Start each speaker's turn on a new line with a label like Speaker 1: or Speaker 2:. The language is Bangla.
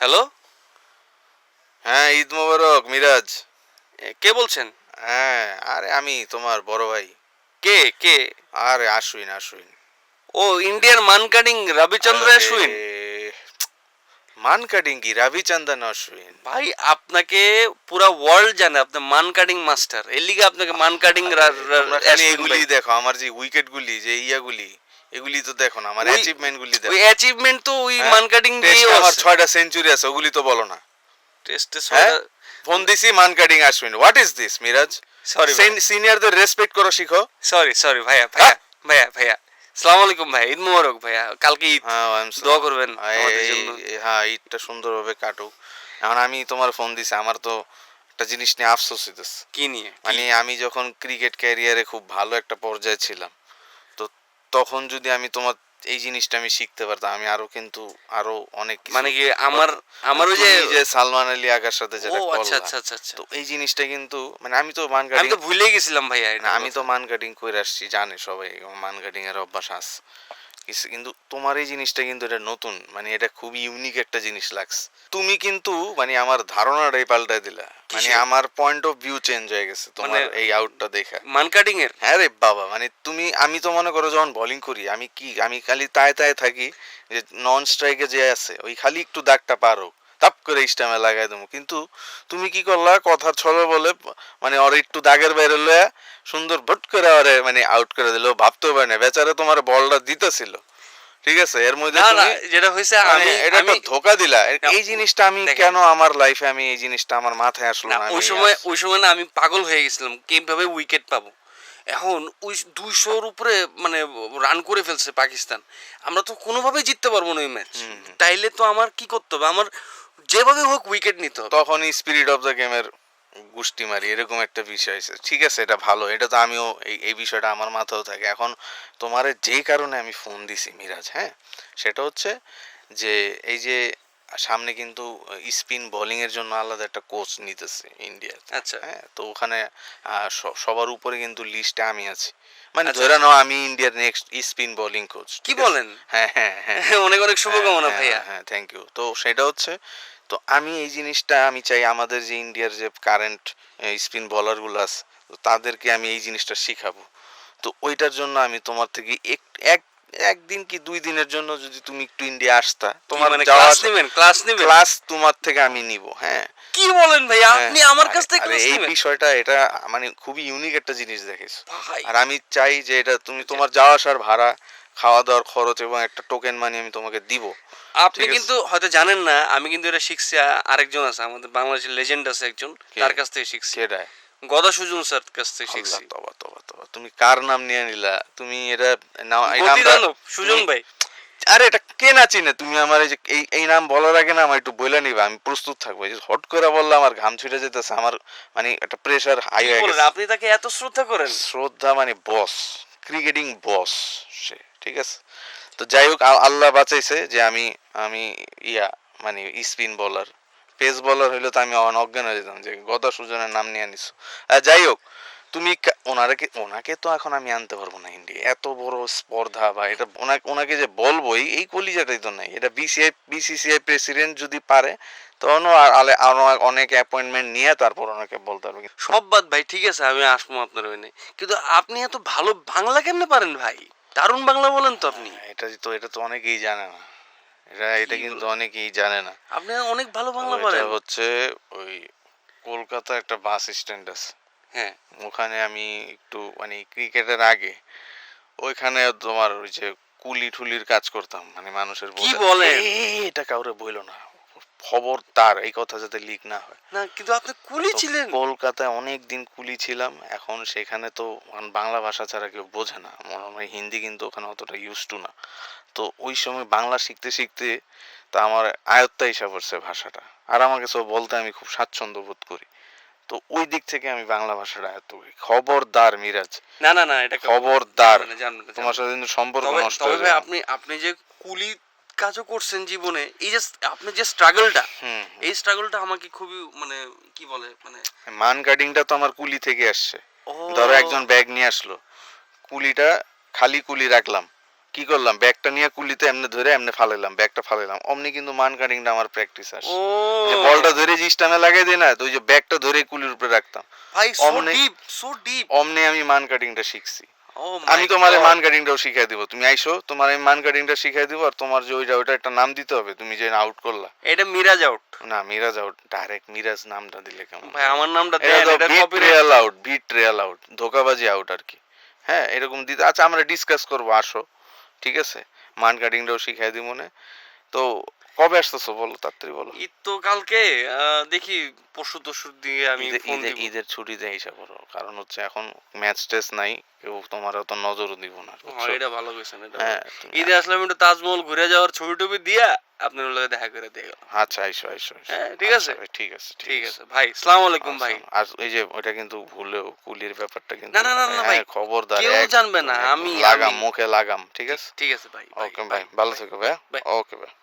Speaker 1: হ্যালো।
Speaker 2: হ্যাঁ, ঈদ মোবারক মিরাজ।
Speaker 1: কে বলছেন?
Speaker 2: হ্যাঁ, আরে আমি তোমার বড় ভাই।
Speaker 1: কে কে?
Speaker 2: আরে আশুইন আশুইন।
Speaker 1: ও, ইন্ডিয়ার মানকাডিং রবিচন্দ্র
Speaker 2: আরে
Speaker 1: অশ্বিন।
Speaker 2: মান কাটিং কি রবিচন্দন অশ্বিন?
Speaker 1: ভাই, আপনাকে পুরা ওয়ার্ল্ড জানে আপনি মানকাডিং মাস্টার, এর লিগে আপনাকে মানকাডিং
Speaker 2: তোমরা খালি
Speaker 1: অশ্বিন
Speaker 2: এগুলি
Speaker 1: ভাই।
Speaker 2: দেখো, আমার যে উইকেট গুলি, যে ইয়াগুলি, এগুলি তো দেখো না, আমার
Speaker 1: ওই
Speaker 2: অ্যাচিভমেন্ট গুলি
Speaker 1: ওই
Speaker 2: দেখো।
Speaker 1: অ্যাচিভমেন্ট তো ওই
Speaker 2: হ্যাঁ,
Speaker 1: মানকাডিং
Speaker 2: টেস্টে
Speaker 1: দিয়েও
Speaker 2: আমার
Speaker 1: আছে।
Speaker 2: 6টা সেঞ্চুরি আছে, ওগুলি তো বলো না।
Speaker 1: টেস্টে
Speaker 2: হ্যাঁ,
Speaker 1: 6টা।
Speaker 2: ফোন দিছি মান কাটিং আশ্বিন। What is this Miraj?
Speaker 1: Sorry ভাই,
Speaker 2: সিনিয়রদের রেসপেক্ট করো শিখো।
Speaker 1: সরি সরি ভাইয়া
Speaker 2: হ্যাঁ,
Speaker 1: ভাইয়া ভাইয়া ভাইয়া। সালাম আলাইকুম ভাই, ঈদ মোবারক ভাইয়া, কালকে ঈদ।
Speaker 2: হ্যাঁ,
Speaker 1: দোয়া করবেন আমাদের জন্য।
Speaker 2: হ্যাঁ, ঈদটা সুন্দরভাবে কাটুক। এখন আমি তোমার ফোন দিছি, আমার তো একটা জিনিস নিয়ে আফসোস হইতেছে।
Speaker 1: কি নিয়ে কি?
Speaker 2: মানে আমি যখন ক্রিকেট ক্যারিয়ারে খুব ভালো একটা পর্যায়ে ছিলাম, তো তখন যদি আমি তোমার এই জিনিসটা আমি শিখতে পারতাম, আমি আরো কিন্তু আরো অনেক কিছু
Speaker 1: মানে কি আমার
Speaker 2: করতাম।
Speaker 1: আমার ওই যে।
Speaker 2: তুমি যে সালমান আলী আগার সাথে
Speaker 1: ও
Speaker 2: যেটা
Speaker 1: আচ্ছা
Speaker 2: করলা,
Speaker 1: আচ্ছা আচ্ছা আচ্ছা।
Speaker 2: তো এই জিনিসটা কিন্তু মানে আমি তো মান
Speaker 1: আমি
Speaker 2: কাটিং,
Speaker 1: তো ভুলেই গেছিলাম ভাইয়া
Speaker 2: না
Speaker 1: এটার
Speaker 2: আমি তো
Speaker 1: কথা।
Speaker 2: মান কাটিং করে আসছি, জানে সবাই আমার মান কাটিং এর অভ্যাস আছে। কিন্তু তোমার এই জিনিসটা কিন্তু এটা নতুন, মানে এটা খুবই ইউনিক একটা জিনিস লাগছে। তুমি কিন্তু মানে আমার ধারণাটাই পাল্টায় দিলা, মানে
Speaker 1: কিসের?
Speaker 2: আমার পয়েন্ট অফ ভিউ চেঞ্জ হয়ে গেছে
Speaker 1: মানে
Speaker 2: তোমার এই আউটটা দেখা।
Speaker 1: মানকাটিং এর?
Speaker 2: হ্যাঁ রে বাবা, মানে তুমি, আমি তো মনে করো যখন বোলিং করি, আমি খালি তায়ে তায়ে থাকি যে নন স্ট্রাইকে যে আছে ওই খালি একটু দাগটা পারো, তাপ করে স্টামে লাগাই দেবো। কিন্তু তুমি কি করলা, কথার ছলে বলে মানে ওর একটু দাগের বাইরে লয়ে সুন্দর ভট করে ওরে মানে আউট করে দিল, ভাবতেও পারে না বেচারা তোমার বলটা দিতেছিল। ঠিক আছে, এর মধ্যে
Speaker 1: না না,
Speaker 2: তুমি
Speaker 1: যেটা হয়েছে
Speaker 2: মানে
Speaker 1: আমি
Speaker 2: এটা
Speaker 1: আমি
Speaker 2: একটা ধোকা দিলা।
Speaker 1: না,
Speaker 2: এই জিনিসটা আমি
Speaker 1: দেখেন।
Speaker 2: কেন আমার লাইফে, আমি এই জিনিসটা আমার মাথায় আসলো
Speaker 1: না,
Speaker 2: না,
Speaker 1: ওই
Speaker 2: আমি
Speaker 1: সময় ওই সময় না আমি পাগল হয়ে গেছিলাম কিভাবে উইকেট পাবো। এখন ওই 200-র উপরে মানে রান করে ফেলছে পাকিস্তান। আমরা তো কোনোভাবেই জিততে পারবো না ওই ম্যাচ।
Speaker 2: হুম হুম।
Speaker 1: তাইলে তো আমার কি করতে হবে? আমার যেভাবে হোক উইকেট নিতে হবে।
Speaker 2: তখনই স্পিরিট অফ দ্য গেমের গুষ্টি মারি, এরকম একটা বিষয় আছে। ঠিক আছে, এটা ভালো, এটা তো আমিও এই বিষয়টা আমার মাথাও থাকে। এখন তোমারে যেই কারণে আমি ফোন দিছি মিরাজ, হ্যাঁ, সেটা হচ্ছে যে এই যে সামনে কিন্তু স্পিন বোলিং এর জন্য আলাদা একটা কোচ নিতেছে ইন্ডিয়াতে।
Speaker 1: আচ্ছা
Speaker 2: হ্যাঁ, তো ওখানে সবার উপরে কিন্তু লিস্টে আমি আছি, মানে
Speaker 1: আচ্ছা
Speaker 2: ধরে
Speaker 1: আচ্ছা।
Speaker 2: নাও আমি ইন্ডিয়ার নেক্সট স্পিন বোলিং কোচ।
Speaker 1: কি
Speaker 2: ঠিক আছে,
Speaker 1: বলেন?
Speaker 2: হ্যাঁ হ্যাঁ হ্যাঁ
Speaker 1: অনেক অনেক
Speaker 2: হ্যাঁ
Speaker 1: শুভকামনা
Speaker 2: হ্যাঁ
Speaker 1: ভাইয়া।
Speaker 2: হ্যাঁ হ্যাঁ, থ্যাংক ইউ। তো সেটা হচ্ছে, তো আমি এই জিনিসটা আমি চাই আমাদের যে ইন্ডিয়ার যে কারেন্ট স্পিন বোলারগুলো আছে, তো তাদেরকে আমি এই জিনিসটা শিখাবো। তো ওইটার জন্য আমি তোমার থেকে এক একদিন কি 2 দিনের জন্য যদি তুমি একটু ইন্ডিয়া আসতা,
Speaker 1: কি
Speaker 2: তোমার
Speaker 1: মানে
Speaker 2: যাওয়া
Speaker 1: ক্লাস
Speaker 2: আসা
Speaker 1: নেবেন? ক্লাস নেবেন?
Speaker 2: ক্লাস তোমার থেকে আমি নিব। হ্যাঁ
Speaker 1: কি বলেন ভাইয়া?
Speaker 2: হ্যাঁ,
Speaker 1: আপনি আমার
Speaker 2: আরে
Speaker 1: কাছ থেকে
Speaker 2: আরে
Speaker 1: ক্লাস
Speaker 2: এই
Speaker 1: নেবেন?
Speaker 2: বিষয়টা এটা মানে খুবই ইউনিক একটা জিনিস দেখেছো।
Speaker 1: ভাই,
Speaker 2: আর আমি চাই যে এটা তুমি
Speaker 1: আচ্ছা,
Speaker 2: তোমার যাওয়া আসার ভাড়া, খাওয়া দাওয়ার খরচ এবং একটা টোকেন মানি আমি তোমাকে দিব।
Speaker 1: আপনি
Speaker 2: ঠিক আছে,
Speaker 1: কিন্তু হয়তো জানেন না, আমি কিন্তু এটা শিখছি আরেকজন আছে, আমাদের বাংলাদেশের লেজেন্ড আছে একজন,
Speaker 2: কে
Speaker 1: তার কাছ থেকে শিখছি।
Speaker 2: কেডায়?
Speaker 1: গদা সুজন স্যার কাছ থেকে
Speaker 2: আল্লাহ,
Speaker 1: শিখছি।
Speaker 2: তবা তবা তবা, তুমি কার নাম নিয়ে নিলা? তুমি এটা এই নামটা
Speaker 1: গতিদানব
Speaker 2: তুমি,
Speaker 1: সুজন ভাই।
Speaker 2: আরে এটা কে না চিনে? তুমি আমার এই যে এই নাম বলার আগে না আমার একটু বইলা নিবা, আমি প্রস্তুত থাকবো। এই যে হট করে বললে আমার ঘাম ছুটে যেতেছে, আমার মানে একটা প্রেসার হাই
Speaker 1: কি
Speaker 2: হয়ে
Speaker 1: বলেন?
Speaker 2: গেছে।
Speaker 1: আপনি তাকে এত শ্রদ্ধা করেন?
Speaker 2: শ্রদ্ধা মানে বস, ক্রিকেটিং বস সে। ঠিক আছে, তো যাই হোক, আল্লাহ বাঁচাইছে যে আমি আমি ইয়া মানে স্পিন বলার, পেস বলার হইলে তো আমি অজ্ঞান হয়ে যেতাম যে গদা সুজনের নাম নিয়ে নিছো। যাই হোক, তুমি ওনাকে তো এখন আমি আনতে পারবো না ইন্ডিয়া, এত বড় স্পর্ধা, বা এটা ওনাকে যে বলবো এই কলিজাটাই তো নাই। এটা বিসিসিআই প্রেসিডেন্ট যদি পারে, তখন আরো অনেক অ্যাপয়েন্টমেন্ট নিয়ে তারপর ওনাকে বলতে পারবে।
Speaker 1: সব বাদ ভাই, ঠিক আছে আমি আসবো আপনার ওইনে, কিন্তু আপনি এত ভালো বাংলা কেমনে পারেন ভাই? দারুণ বাংলা বলেন তো আপনি।
Speaker 2: এটা তো অনেকেই জানে না। এটা
Speaker 1: কি
Speaker 2: কিন্তু
Speaker 1: বলেন?
Speaker 2: অনেকেই জানে না।
Speaker 1: আপনি অনেক ভালো
Speaker 2: তো
Speaker 1: বাংলা
Speaker 2: এটা
Speaker 1: পারেন।
Speaker 2: হচ্ছে ওই কলকাতা একটা বাস স্ট্যান্ড আছে,
Speaker 1: হ্যাঁ।
Speaker 2: ওখানে আমি একটু মানে ক্রিকেটের আগে ওইখানে তোমার ওই যে কুলি ঠুলির কাজ করতাম, মানে মানুষের
Speaker 1: কি
Speaker 2: বোঝা।
Speaker 1: বলেন?
Speaker 2: এটা কাউরে বইলো না, খবরদার, এই কথা যাতে লিক না হয়।
Speaker 1: না, কিন্তু আপনি কুলি
Speaker 2: তো
Speaker 1: ছিলেন।
Speaker 2: কলকাতায় অনেক দিন কুলি ছিলাম, এখন সেখানে তো বাংলা ভাষা ছাড়া কেউ বোঝে না, মনে হয় হিন্দি কিন্তু ওখানে অতটা ইউজ টু না। তো ওই সময় বাংলা শিখতে শিখতে তা আমার আয়ত্তে এসে পড়ছে ভাষাটা, আর আমাকে সব বলতে আমি খুব স্বাচ্ছন্দ্য বোধ করি। তো ওই দিক থেকে আমি বাংলা ভাষাটা আয়ত্ত করি। খবরদার মিরাজ,
Speaker 1: না না না, এটা
Speaker 2: খবরদার,
Speaker 1: জানবে না, জানবে না,
Speaker 2: তোমার
Speaker 1: জানবে না।
Speaker 2: সাথে কিন্তু সম্পর্ক
Speaker 1: তবে
Speaker 2: নষ্ট
Speaker 1: তবে
Speaker 2: হয়ে
Speaker 1: ভাই,
Speaker 2: যাবে।
Speaker 1: আপনি আপনি যে কুলি কাজও করছেন জীবনে, এই যে আপনি যে স্ট্রাগলটা,
Speaker 2: হুম হুম।
Speaker 1: এই স্ট্রাগলটা আমাকে খুবই মানে কি বলে মানে।
Speaker 2: মান কাটিংটা তো আমার কুলি থেকে আসছে। ধরো
Speaker 1: ও
Speaker 2: একজন ব্যাগ নিয়ে আসলো, কুলিটা খালি কুলি রাখলাম, কি করলাম, ব্যাগটা নিয়ে কুলিতে এমনি ধরে এমনি ফালাইলাম, ব্যাগটা ফালাইলাম, অমনি কিন্তু মান কাটিংটা আমার প্র্যাকটিস আসে।
Speaker 1: ও
Speaker 2: যে বলটা ধরে যে স্টামে লাগাই দিই না, তো ওই যে ব্যাগটা ধরে কুলির উপরে রাখতাম,
Speaker 1: ভাই, সো
Speaker 2: অমনি
Speaker 1: ডিপ, সো ডিপ।
Speaker 2: অমনি আমি মান কাটিংটা শিখছি।
Speaker 1: ও
Speaker 2: আমি
Speaker 1: মাই
Speaker 2: তোমার
Speaker 1: গড।
Speaker 2: মান কাটিংটাও শিখাই দিব, তুমি আইসো, তোমার আমি মান কাটিংটা শিখাই দিব, আর তোমার যে ওইটা একটা নাম দিতে হবে, তুমি যে আউট করলা।
Speaker 1: এটা মিরাজ আউট।
Speaker 2: না, মিরাজ আউট, ডাইরেক্ট মিরাজ নামটা দিলে কেমন
Speaker 1: ভাই
Speaker 2: হয়?
Speaker 1: আমার নামটা
Speaker 2: এটা
Speaker 1: দেন,
Speaker 2: তো
Speaker 1: এটা
Speaker 2: beat
Speaker 1: copyright.
Speaker 2: Real out, beat real out, ধোকাবাজি আউট আর কি। হ্যাঁ, এরকম দিতে, আচ্ছা আমরা ডিসকাস করবো, আসো, ঠিক আছে, মান কাটিংটাও শিখাই দিব মনে। তো কবে আসতেছো বলো, তাড়াতাড়ি বলো।
Speaker 1: ঈদ তো কালকে, দেখি পরশু তরশু দিয়ে আমি
Speaker 2: ঈদের
Speaker 1: ফোন
Speaker 2: ঈদের
Speaker 1: দিব।
Speaker 2: ঈদের ছুটিতে হিসাব করো, কারণ হচ্ছে এখন ম্যাচ টেস্ট নাই, কেউ তোমার অত নজরও দিব না, বুঝছো?
Speaker 1: এটা ভালো কইছেন, এটা
Speaker 2: হ্যাঁ,
Speaker 1: ঈদে আসলে আমি একটু তাজমহল ঘুরে যাওয়ার ছবি টবি দিয়া আপনার লগে দেখা করে দিয়ে গেলাম।
Speaker 2: আচ্ছা, আইসো আইসো আইসো।
Speaker 1: হ্যাঁ, ঠিক
Speaker 2: আচ্ছা
Speaker 1: আছে।
Speaker 2: ভাই, ঠিক আছে
Speaker 1: ঠিক আছে ভাই, সালাম আলাইকুম ভাই।
Speaker 2: আচ্ছা, আর এই যে ওইটা কিন্তু ভুলেও কুলির ব্যাপারটা কিন্তু,
Speaker 1: না না না না ভাই,
Speaker 2: হ্যাঁ খবরদার,
Speaker 1: কেউ জানবে না, আমি
Speaker 2: লাগাম,
Speaker 1: আমি
Speaker 2: মুখে লাগাম, ঠিক আছে।
Speaker 1: ঠিক আছে ভাই,
Speaker 2: ওকে ভাই, ভালো থেকো ভাই।
Speaker 1: বাই।
Speaker 2: ওকে ভাই।